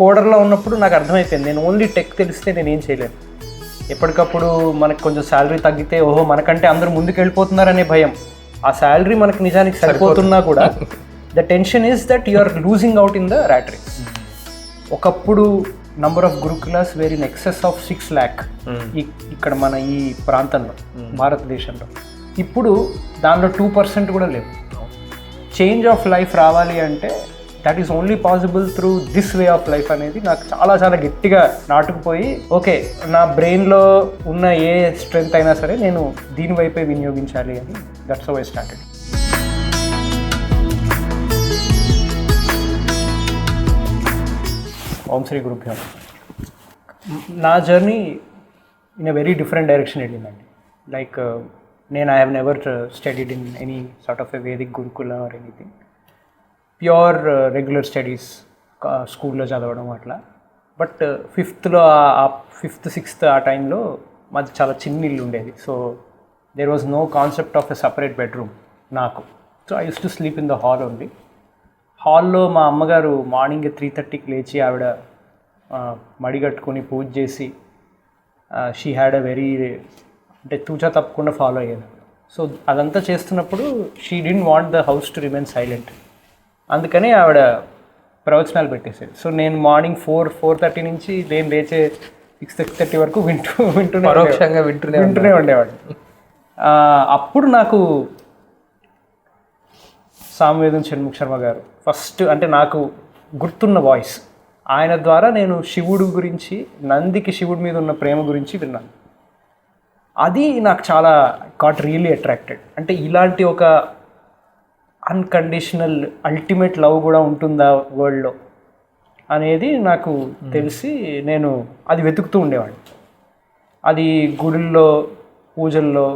కోడర్లో ఉన్నప్పుడు నాకు అర్థమైపోయింది, నేను ఓన్లీ టెక్ తెలిస్తే నేను ఏం చేయలేను. ఎప్పటికప్పుడు మనకు కొంచెం శాలరీ తగ్గితే ఓహో మనకంటే అందరూ ముందుకు వెళ్ళిపోతున్నారనే భయం. ఆ శాలరీ మనకు నిజానికి సరిపోతున్నా కూడా the tension is that you are losing out in the rat race. ఒకప్పుడు number of gurukulas were in excess of 6 lakh ఇక్కడ మన ఈ ప్రాంతంలో భారతదేశంలో. ఇప్పుడు దానిలో 2% కూడా లేవు. చేంజ్ ఆఫ్ లైఫ్ రావాలి అంటే that is only possible through this way of life అనేది నాకు చాలా చాలా గట్టిగా నాటుకుపోయి, ఓకే నా బ్రెయిన్లో ఉన్న ఏ స్ట్రెంగ్త్ అయినా సరే నేను దీని వైపే వినియోగించాలి అని దట్స్ హౌ ఐ స్టార్టెడ్. ఓం శ్రీ గురుభ్యో. నా journey in a very different direction వెళ్ళిందండి. లైక్ నేను I have never studied in any sort of a Vedic gurukula or anything. Pure regular studies స్కూల్లో చదవడం అట్లా. బట్ ఫిఫ్త్లో ఫిఫ్త్ సిక్స్త్ ఆ టైంలో మాది చాలా చిన్న ఇల్లు ఉండేది. So there was no concept of a separate bedroom నాకు. So I use to sleep in the hall only. హాల్లో మా అమ్మగారు మార్నింగ్ 3:30కి లేచి ఆవిడ మడి కట్టుకొని పూజ చేసి షీ హ్యాడ్ అ వెరీ అంటే తూచా తప్పకుండా ఫాలో అయ్యేది. సో అదంతా చేస్తున్నప్పుడు she didn't want the house to remain silent. అందుకని ఆవిడ ప్రవచనాలు పెట్టేసేది. సో నేను మార్నింగ్ 4:30 నుంచి నేను లేచే 6:30 వరకు పరోక్షంగా వింటూనే ఉండేవాడు. అప్పుడు నాకు సామవేదం షణ్ముఖ శర్మ గారు ఫస్ట్ అంటే నాకు గుర్తున్న వాయిస్. ఆయన ద్వారా నేను శివుడు గురించి, నందికి శివుడి మీద ఉన్న ప్రేమ గురించి విన్నాను. అది నాకు చాలా గాట్ రియల్లీ అట్రాక్టెడ్. అంటే ఇలాంటి ఒక అన్కండిషనల్ అల్టిమేట్ లవ్ కూడా ఉంటుందా వరల్డ్లో అనేది నాకు తెలిసి నేను అది వెతుకుతూ ఉండేవాడిని. అది గుడుల్లో, పూజల్లో,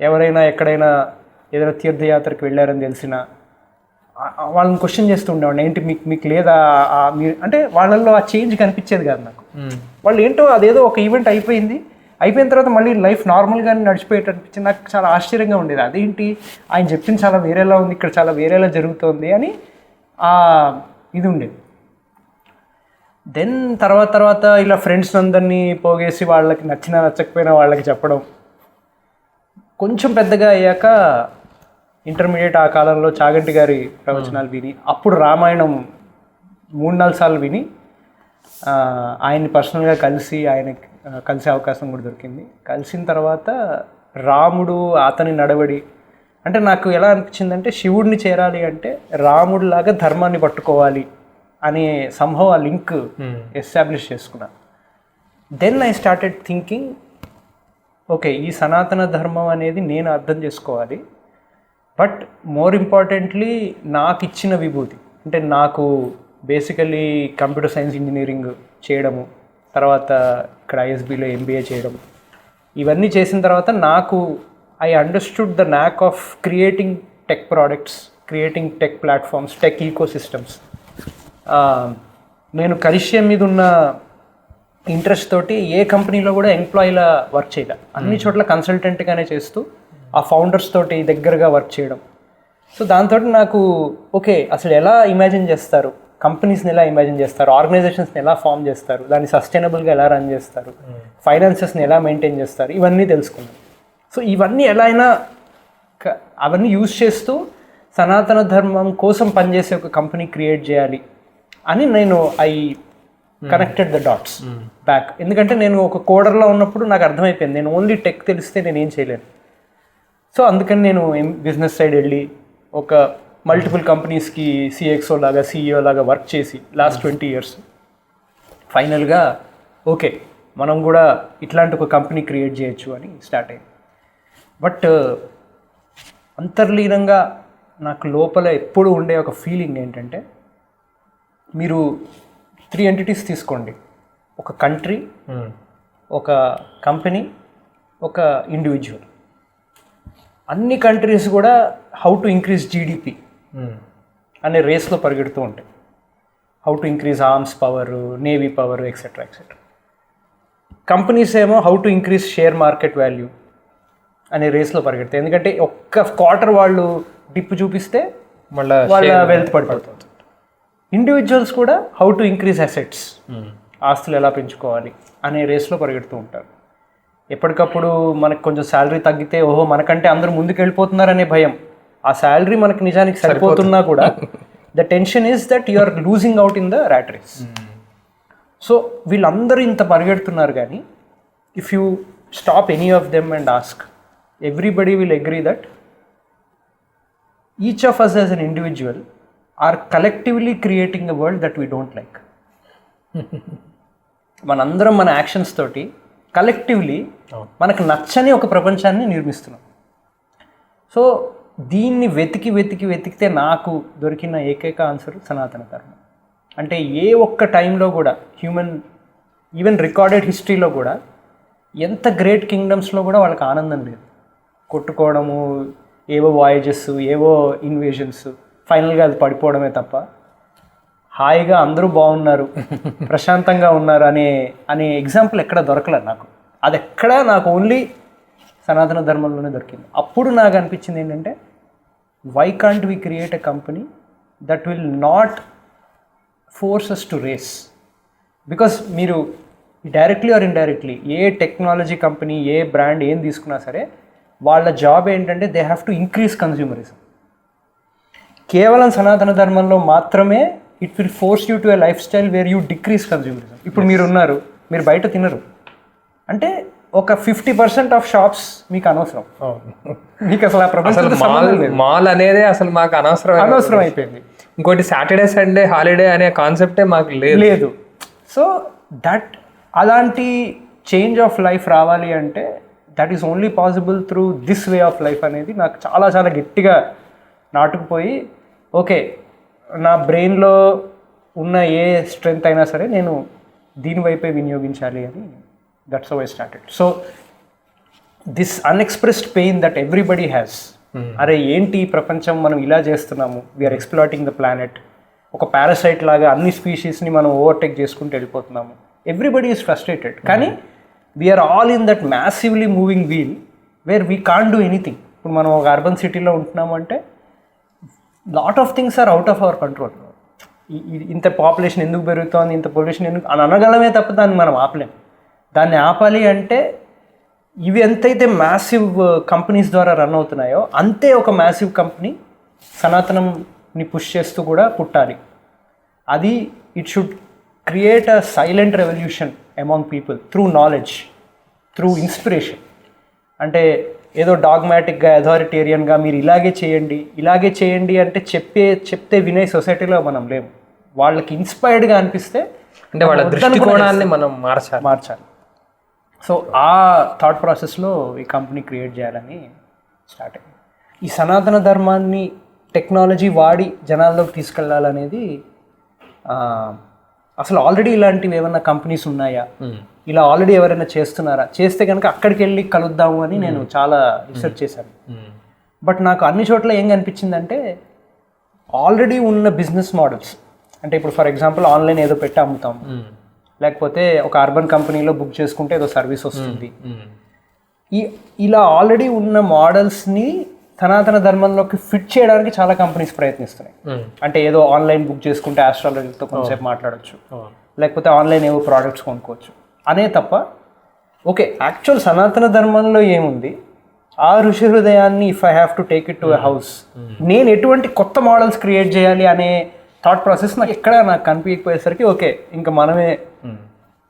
ఎవరైనా ఎక్కడైనా ఏదైనా తీర్థయాత్రకు వెళ్ళారని తెలిసినా వాళ్ళని క్వశ్చన్ చేస్తూ ఉండేవాడిని, ఏంటి మీకు లేదా మీరు అంటే వాళ్ళల్లో ఆ చేంజ్ కనిపించేది కాదు నాకు. వాళ్ళు ఏంటో అదేదో ఒక ఈవెంట్ అయిపోయిన తర్వాత మళ్ళీ లైఫ్ నార్మల్గానే నడిచిపోయేటట్టు అనిపించింది. నాకు చాలా ఆశ్చర్యంగా ఉండేది. అదేంటి ఆయన చెప్పింది చాలా వేరేలా ఉంది, ఇక్కడ చాలా వేరేలా జరుగుతుంది అని ఇది ఉండేది. దెన్ తర్వాత ఇలా ఫ్రెండ్స్ అందరినీ పోగేసి వాళ్ళకి నచ్చకపోయినా వాళ్ళకి చెప్పడం. కొంచెం పెద్దగా అయ్యాక ఇంటర్మీడియట్ ఆ కాలంలో చాగంటి గారి ప్రవచనాలు విని, అప్పుడు రామాయణం 3-4 సార్లు విని ఆయన్ని పర్సనల్గా కలిసే అవకాశం కూడా దొరికింది. కలిసిన తర్వాత రాముడు అతని నడవడి అంటే నాకు ఎలా అనిపించిందంటే శివుడిని చేరాలి అంటే రాముడిలాగా ధర్మాన్ని పట్టుకోవాలి అనే సంభవం ఆ లింక్ ఎస్టాబ్లిష్ చేసుకున్నాను. Then I started thinking, okay ఈ సనాతన ధర్మం అనేది నేను అర్థం చేసుకోవాలి. బట్ మోర్ ఇంపార్టెంట్లీ నాకు ఇచ్చిన విభూతి అంటే నాకు బేసికలీ కంప్యూటర్ సైన్స్ ఇంజనీరింగ్ చేయడము, తర్వాత ఇక్కడ ఐఎస్బిలో MBA చేయడం, ఇవన్నీ చేసిన తర్వాత నాకు I understood the knack of creating tech products, creating tech platforms, tech ecosystems. నేను కరిష్యం మీద ఉన్న ఇంట్రెస్ట్ తోటి ఏ కంపెనీలో కూడా ఎంప్లాయీలా వర్క్ చేయలే. అన్ని చోట్ల కన్సల్టెంట్గానే చేస్తూ ఆ ఫౌండర్స్ తోటి దగ్గరగా వర్క్ చేయడం. సో దాంతో నాకు ఓకే అసలు ఎలా ఇమాజిన్ చేస్తారు, కంపెనీస్ని ఎలా ఇమాజిన్ చేస్తారు, ఆర్గనైజేషన్స్ని ఎలా ఫామ్ చేస్తారు, దాన్ని సస్టైనబుల్గా ఎలా రన్ చేస్తారు, ఫైనాన్సెస్ని ఎలా మెయింటైన్ చేస్తారు, ఇవన్నీ తెలుసుకున్నాను. సో ఇవన్నీ ఎలా అయినా అవన్నీ యూజ్ చేస్తూ సనాతన ధర్మం కోసం పనిచేసే ఒక కంపెనీ క్రియేట్ చేయాలి అని నేను కనెక్టెడ్ ద డాట్స్ బ్యాక్. ఎందుకంటే నేను ఒక కోడర్లో ఉన్నప్పుడు నాకు అర్థమైపోయింది, నేను ఓన్లీ టెక్ తెలిస్తే నేను ఏం చేయలేను. సో అందుకని నేను బిజినెస్ సైడ్ వెళ్ళి ఒక మల్టిపుల్ కంపెనీస్కి CXO లాగా CEO లాగా వర్క్ చేసి లాస్ట్ 20 years ఫైనల్గా ఓకే మనం కూడా ఇట్లాంటి ఒక కంపెనీ క్రియేట్ చేయొచ్చు అని స్టార్ట్ అయ్యింది. బట్ అంతర్లీనంగా నాకు లోపల ఎప్పుడు ఉండే ఒక ఫీలింగ్ ఏంటంటే, మీరు 3 entities తీసుకోండి, ఒక కంట్రీ, ఒక కంపెనీ, ఒక ఇండివిజువల్. అన్ని కంట్రీస్ కూడా హౌ టు ఇంక్రీజ్ GDP అనే రేస్లో పరిగెడుతూ ఉంటాయి. How to increase arms power, navy power, etcetera. Companies ఏమో how to increase share market value అనే రేస్లో పరిగెడతాయి. ఎందుకంటే ఒక్క క్వార్టర్ వాళ్ళు డిప్ చూపిస్తే వాళ్ళ వెల్త్ పడిపోతుంది. ఇండివిజువల్స్ కూడా హౌ టు ఇంక్రీజ్ అసెట్స్, ఆస్తులు ఎలా పెంచుకోవాలి అనే రేస్లో పరిగెడుతూ ఉంటారు. ఎప్పటికప్పుడు మనకు కొంచెం శాలరీ తగ్గితే ఓహో మనకంటే అందరూ ముందుకు వెళ్ళిపోతున్నారనే భయం. ఆ శాలరీ మనకి నిజానికి సరిపోతున్నా కూడా the tension is that you are losing out in the rat race. So వీళ్ళందరూ ఇంత పరిగెడుతున్నారు, కానీ if you stop any of them and ask, everybody will agree that each of us as an individual are collectively creating a world that we don't like. మనందరం మన actions తోటి collectively మనకు నచ్చని ఒక ప్రపంచాన్ని నిర్మిస్తున్నాం. సో దీన్ని వెతికితే నాకు దొరికిన ఏకైక ఆన్సర్ సనాతన ధర్మం. అంటే ఏ ఒక్క టైంలో కూడా ఈవెన్ రికార్డెడ్ హిస్టరీలో కూడా ఎంత గ్రేట్ కింగ్డమ్స్లో కూడా వాళ్ళకి ఆనందం లేదు. కొట్టుకోవడము, ఏవో వాయేజెస్, ఏవో ఇన్వేషన్స్, ఫైనల్గా అది పడిపోవడమే తప్ప హాయిగా అందరూ బాగున్నారు, ప్రశాంతంగా ఉన్నారు అనే ఎగ్జాంపుల్ ఎక్కడ దొరకలేదు నాకు. అది ఎక్కడ నాకు ఓన్లీ సనాతన ధర్మంలోనే దొరికింది. అప్పుడు నాకు అనిపించింది ఏంటంటే, why can't we create a company that will not force us to race. Because మీరు డైరెక్ట్లీ ఆర్ ఇండైరెక్ట్లీ ఏ టెక్నాలజీ కంపెనీ, ఏ బ్రాండ్ ఏం తీసుకున్నా సరే వాళ్ళ జాబ్ ఏంటంటే they have to increase consumerism. కేవలం సనాతన ధర్మంలో మాత్రమే it will force you to a lifestyle where you decrease consumerism. ఇప్పుడు మీరు ఉన్నారు, మీరు బయట తినరు అంటే ఒక 50% ఆఫ్ షాప్స్ మీకు అనవసరం. మీకు అసలు ఆ ప్రపంచంతో మాల్ అనేది అసలు మాకు అనవసరం అయిపోయింది. ఇంకోటి సాటర్డే సండే హాలిడే అనే కాన్సెప్టే మాకు లేదు. సో అలాంటి చేంజ్ ఆఫ్ లైఫ్ రావాలి అంటే that is only possible through this way of life అనేది నాకు చాలా చాలా గట్టిగా నాటుకుపోయి, ఓకే నా బ్రెయిన్లో ఉన్న ఏ స్ట్రెంగ్త్ అయినా సరే నేను దీనివైపే వినియోగించాలి అని that's how I started. So this unexpressed pain that everybody has, అరే ఏంటి ప్రపంచం మనం ఇలా చేస్తున్నాము, వీఆర్ ఎక్స్ప్లాయిటింగ్ ద ప్లానెట్, ఒక పారాసైట్ లాగా అన్ని స్పీషీస్ని మనం ఓవర్టేక్ చేసుకుంటూ వెళ్ళిపోతున్నాము. ఎవ్రీబడి ఈజ్ ఫ్రస్ట్రేటెడ్, కానీ we're all in that massively moving wheel where we can't do anything. ఇప్పుడు మనం ఒక అర్బన్ సిటీలో ఉంటున్నాము అంటే lot of things are out of our control. ఇంత పాపులేషన్ ఎందుకు పెరుగుతోంది, ఇంత పొల్యూషన్ ఎందుకు అని అనగలమే తప్ప దాన్ని మనం ఆపలేం. దాన్ని ఆపాలి అంటే ఇవి ఎంతైతే మ్యాసివ్ కంపెనీస్ ద్వారా రన్ అవుతున్నాయో అంతే ఒక మ్యాసివ్ కంపెనీ సనాతనంని పుష్ చేస్తూ కూడా పుట్టాలి. అది it should create a silent revolution among people through knowledge, through inspiration. అంటే ఏదో డాగ్మాటిక్గా అథారిటేరియన్గా మీరు ఇలాగే చేయండి అంటే చెప్తే వినే సొసైటీలో మనం లేము. వాళ్ళకి ఇన్స్పైర్డ్గా అనిపిస్తే అంటే వాళ్ళ దృష్టికోణాన్ని మనం మార్చాలి. సో ఆ థాట్ ప్రాసెస్లో ఈ కంపెనీ క్రియేట్ చేయాలని స్టార్ట్ అయింది. ఈ సనాతన ధర్మాన్ని టెక్నాలజీ వాడి జనాల్లోకి తీసుకెళ్లాలనేది, అసలు ఆల్రెడీ ఇలాంటివి ఏమైనా కంపెనీస్ ఉన్నాయా, ఇలా ఆల్రెడీ ఎవరైనా చేస్తున్నారా, చేస్తే కనుక అక్కడికి వెళ్ళి కలుద్దాము అని నేను చాలా రీసెర్చ్ చేశాను. బట్ నాకు అన్ని చోట్ల ఏం కనిపించిందంటే ఆల్రెడీ ఉన్న బిజినెస్ మోడల్స్, అంటే ఇప్పుడు ఫర్ ఎగ్జాంపుల్ ఆన్లైన్ ఏదో పెట్టి అమ్ముతాం, లేకపోతే ఒక అర్బన్ కంపెనీలో బుక్ చేసుకుంటే ఏదో సర్వీస్ వస్తుంది. ఇలా ఆల్రెడీ ఉన్న మోడల్స్ని సనాతన ధర్మంలోకి ఫిట్ చేయడానికి చాలా కంపెనీస్ ప్రయత్నిస్తున్నాయి. అంటే ఏదో ఆన్లైన్ బుక్ చేసుకుంటే ఆస్ట్రాలజీతో కొంచెంసేపు మాట్లాడచ్చు, లేకపోతే ఆన్లైన్ ఏవో ప్రోడక్ట్స్ కొనుక్కోవచ్చు అనే తప్ప, ఓకే యాక్చువల్ సనాతన ధర్మంలో ఏముంది, ఆ ఋషి హృదయాన్ని if I have to take it to a house, నేను ఎటువంటి కొత్త మోడల్స్ క్రియేట్ చేయాలి అనే థాట్ ప్రాసెస్ నాకు కనిపించకపోయేసరికి ఓకే ఇంకా మనమే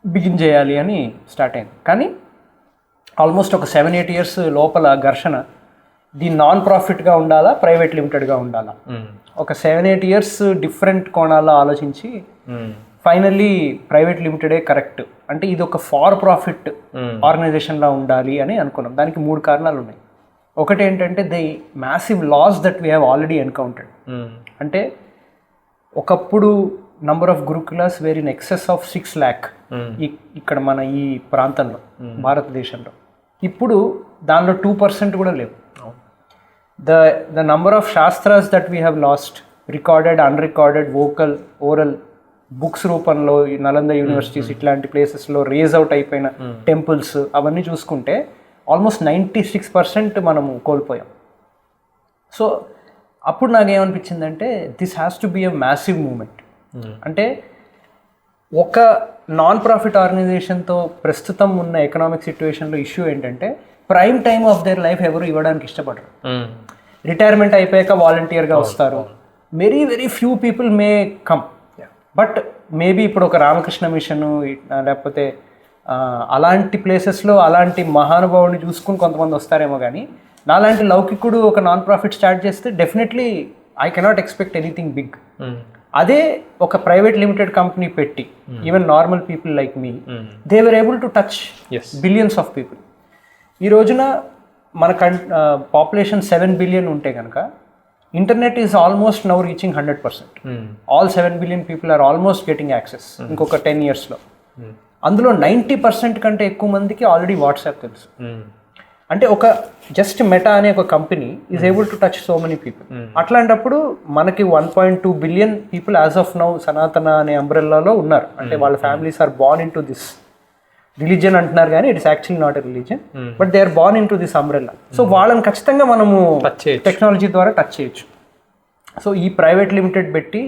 బిగిన్ చేయాలి అని స్టార్ట్ అయింది. కానీ ఆల్మోస్ట్ ఒక 7-8 years లోపల ఘర్షణ, దీని నాన్ ప్రాఫిట్గా ఉండాలా, ప్రైవేట్ లిమిటెడ్గా ఉండాలా, ఒక 7-8 years డిఫరెంట్ కోణాల్లో ఆలోచించి ఫైనల్లీ ప్రైవేట్ లిమిటెడే కరెక్ట్, అంటే ఇది ఒక ఫార్ ప్రాఫిట్ ఆర్గనైజేషన్లా ఉండాలి అని అనుకున్నాం. దానికి 3 కారణాలు ఉన్నాయి. ఒకటి ఏంటంటే the massive loss that we have already encountered. అంటే ఒకప్పుడు number of gurukulas were in excess of 6 lakh ఇక్కడ మన ఈ ప్రాంతంలో భారతదేశంలో. ఇప్పుడు దానిలో 2% కూడా లేవు. The number of shastras that we have lost, recorded, unrecorded, vocal, oral books రూపంలో నలంద యూనివర్సిటీస్ ఇట్లాంటి ప్లేసెస్లో రేజ్ అవుట్ అయిపోయిన టెంపుల్స్ అవన్నీ చూసుకుంటే ఆల్మోస్ట్ 96% మనము కోల్పోయాం. సో అప్పుడు నాకేమనిపించిందంటే this has to be a massive moment. అంటే ఒక నాన్ ప్రాఫిట్ ఆర్గనైజేషన్తో ప్రస్తుతం ఉన్న ఎకనామిక్ సిచ్యువేషన్లో ఇష్యూ ఏంటంటే prime time of their life ఎవరు ఇవ్వడానికి ఇష్టపడరు. రిటైర్మెంట్ అయిపోయాక వాలంటీర్గా వస్తారు. Very very few people may come. But maybe ఇప్పుడు ఒక రామకృష్ణ మిషన్ లేకపోతే అలాంటి ప్లేసెస్లో అలాంటి మహానుభావుని చూసుకుని కొంతమంది వస్తారేమో, కానీ నాలాంటి లౌకికుడు ఒక నాన్ ప్రాఫిట్ స్టార్ట్ చేస్తే definitely I cannot expect anything big. అదే ఒక ప్రైవేట్ లిమిటెడ్ కంపెనీ పెట్టి even normal people like me they were able to touch billions of people. ఈ రోజున మన పాపులేషన్ 7 బిలియన్ ఉంటే కనుక internet is almost now reaching 100%. All 7 billion people are almost getting access ఇంకొక 10 yearsలో. అందులో 90% కంటే ఎక్కువ మందికి ఆల్రెడీ వాట్సాప్ తెలుసు. అంటే ఒక జస్ట్ మెటా అనే ఒక company is able to touch so many people. అట్లాంటప్పుడు మనకి 1.2 billion people as of now Sanatana అనే అంబ్రెల్లాలో ఉన్నారు. అంటే వాళ్ళ families are born into this religion అంటున్నారు, కానీ it's actually not a religion, but they are born into this umbrella. So వాళ్ళని ఖచ్చితంగా మనము టెక్నాలజీ ద్వారా టచ్ చేయొచ్చు. సో ఈ ప్రైవేట్ లిమిటెడ్ పెట్టి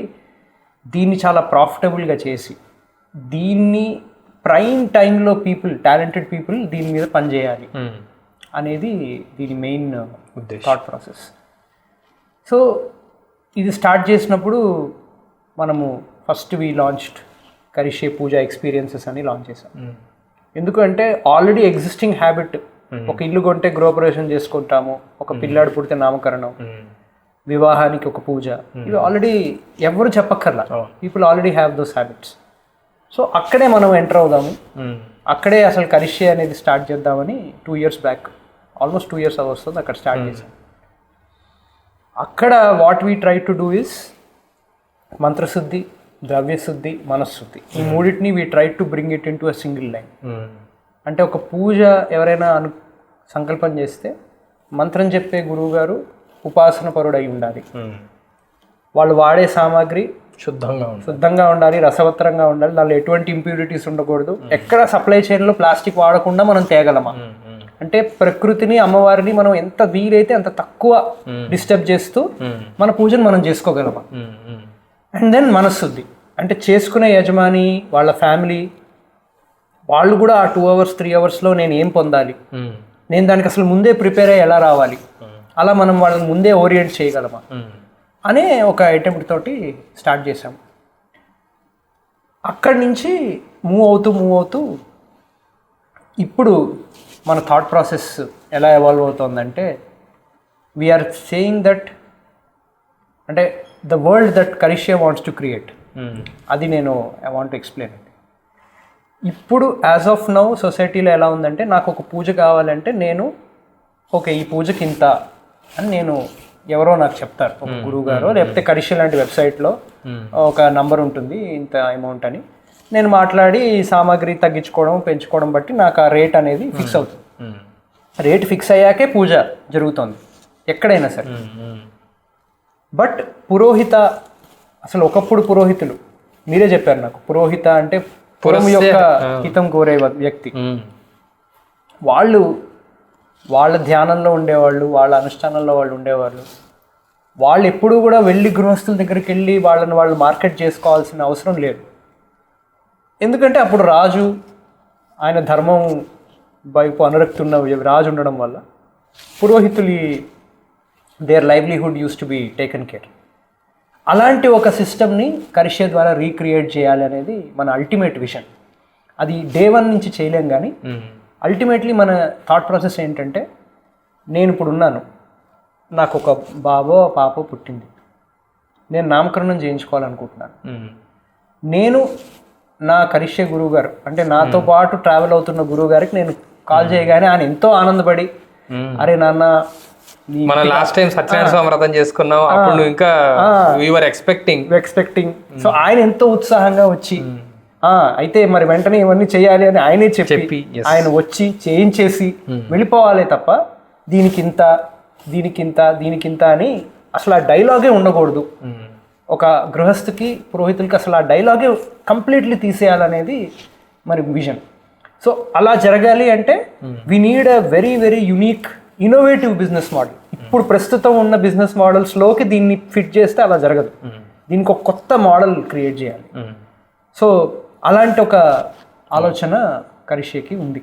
దీన్ని చాలా ప్రాఫిటబుల్గా చేసి దీన్ని ప్రైమ్ టైంలో పీపుల్ టాలెంటెడ్ పీపుల్ దీని మీద పనిచేయాలి అనేది దీని మెయిన్ థాట్ ప్రాసెస్. సో ఇది స్టార్ట్ చేసినప్పుడు మనము ఫస్ట్ వి లాంచ్డ్ కరిష్యే పూజ ఎక్స్పీరియన్సెస్ అని లాంచ్ చేసాం. ఎందుకంటే ఆల్రెడీ ఎగ్జిస్టింగ్ హ్యాబిట్, ఒక ఇల్లు కొంటే గృహప్రవేశం చేసుకుంటాము, ఒక పిల్లాడు పుడితే నామకరణం, వివాహానికి ఒక పూజ, ఇవి ఆల్రెడీ ఎవరు చెప్పక్కర్లా, people already have those habits. So అక్కడే మనం ఎంటర్ అవుదాము, అక్కడే అసలు కరిష్యే అనేది స్టార్ట్ చేద్దామని 2 years బ్యాక్, ఆల్మోస్ట్ 2 years వస్తుంది అక్కడ స్టార్ట్ చేసాం. అక్కడ what we try to do is మంత్రశుద్ధి, ద్రవ్యశుద్ధి, మనశ్శుద్ధి, ఈ మూడింటిని we try to bring it into a single line. అంటే ఒక పూజ ఎవరైనా సంకల్పం చేస్తే మంత్రం చెప్పే గురువు గారు ఉపాసన పరుడు అయి ఉండాలి, వాళ్ళు వాడే సామాగ్రి శుద్ధంగా ఉండాలి, రసవత్తరంగా ఉండాలి, దానిలో ఎటువంటి ఇంప్యూరిటీస్ ఉండకూడదు, ఎక్కడ సప్లై చైన్లో ప్లాస్టిక్ వాడకుండా మనం తేగలమా, అంటే ప్రకృతిని అమ్మవారిని మనం ఎంత వీలైతే అంత తక్కువ డిస్టర్బ్ చేస్తూ మన పూజను మనం చేసుకోగలమా. అండ్ దెన్ మనశ్శుద్ధి, అంటే చేసుకునే యజమాని వాళ్ళ ఫ్యామిలీ వాళ్ళు కూడా ఆ 2 hours 3 hoursలో నేను ఏం పొందాలి, నేను దానికి అసలు ముందే ప్రిపేర్ అయ్యి ఎలా రావాలి, అలా మనం వాళ్ళని ముందే ఓరియంట్ చేయగలమా అనే ఒక అటెంప్ట్ తోటి స్టార్ట్ చేసాం. అక్కడి నుంచి మూవ్ అవుతూ ఇప్పుడు మన థాట్ ప్రాసెస్ ఎలా ఎవాల్వ్ అవుతుందంటే వీఆర్ సేయింగ్ దట్, అంటే ద వరల్డ్ దట్ కరిష్యే వాంట్స్ టు క్రియేట్, అది నేను ఐ వాంట్ టు ఎక్స్ప్లెయిన్. ఇప్పుడు యాజ్ ఆఫ్ నౌ సొసైటీలో ఎలా ఉందంటే నాకు ఒక పూజ కావాలంటే నేను ఓకే ఈ పూజకి ఇంత అని నేను ఎవరో నాకు చెప్తారు, ఒక గురువు గారు లేకపోతే కరిష్యే లాంటి వెబ్సైట్లో ఒక నంబర్ ఉంటుంది ఇంత అమౌంట్ అని, నేను మాట్లాడి సామాగ్రి తగ్గించుకోవడం పెంచుకోవడం బట్టి నాకు ఆ రేట్ అనేది ఫిక్స్ అవుతుంది. రేట్ ఫిక్స్ అయ్యాకే పూజ జరుగుతుంది ఎక్కడైనా సరే. బట్ పురోహిత, అసలు ఒకప్పుడు పురోహితులు మీరే చెప్పారు నాకు, పురోహిత అంటే పురం యొక్క హితం కోరే వ్యక్తి, వాళ్ళు వాళ్ళ ధ్యానంలో ఉండేవాళ్ళు, వాళ్ళ అనుష్ఠానంలో వాళ్ళు ఉండేవాళ్ళు, వాళ్ళు ఎప్పుడూ కూడా వెళ్ళి గృహస్థుల దగ్గరికి వెళ్ళి వాళ్ళని వాళ్ళు మార్కెట్ చేసుకోవాల్సిన అవసరం లేదు. ఎందుకంటే అప్పుడు రాజు ఆయన ధర్మం వైపు అనురక్తి ఉన్న రాజు ఉండడం వల్ల పురోహితులు there livelihood use to be taken care. అలాంటి ఒక సిస్టమ్ని కరిష్యే ద్వారా రీక్రియేట్ చేయాలి అనేది మన అల్టిమేట్ విషన్. అది డే 1 నుంచి చేయలేం, కానీ అల్టిమేట్లీ మన థాట్ ప్రాసెస్ ఏంటంటే నేను ఇప్పుడు ఉన్నాను, నాకు ఒక బాబో పాపో పుట్టింది, నేను నామకరణం చేయించుకోవాలనుకుంటున్నాను, నేను నా కరిష్యే గురువు గారు అంటే నాతో పాటు ట్రావెల్ అవుతున్న గురువు గారికి నేను కాల్ చేయగానే ఆయన ఎంతో ఆనందపడి అరే నాన్న మన లాస్ట్ టైం సత్యనారాయణ స్వామి వ్రతం చేసుకున్నాం అప్పుడు నువ్వు ఇంకా వి వర్ ఎక్స్పెక్టింగ్ సో ఆయన ఎంతో ఉత్సాహంగా వచ్చి అయితే మరి వెంటనే ఇవన్నీ చేయాలి అని ఆయనే చెప్పి ఆయన వచ్చి చేయించేసి వెళ్ళిపోవాలే తప్ప దీనికింత అని అసలు ఆ డైలాగే ఉండకూడదు. ఒక గృహస్థుకి పురోహితులకి అసలు ఆ డైలాగే కంప్లీట్లీ తీసేయాలనేది మరి విజన్. సో అలా జరగాలి అంటే we need a very very unique innovative business model. ఇప్పుడు ప్రస్తుతం ఉన్న బిజినెస్ మోడల్స్లోకి దీన్ని ఫిట్ చేస్తే అలా జరగదు. దీనికి ఒక కొత్త మోడల్ క్రియేట్ చేయాలి. సో అలాంటి ఒక ఆలోచన కరిష్యకి ఉంది.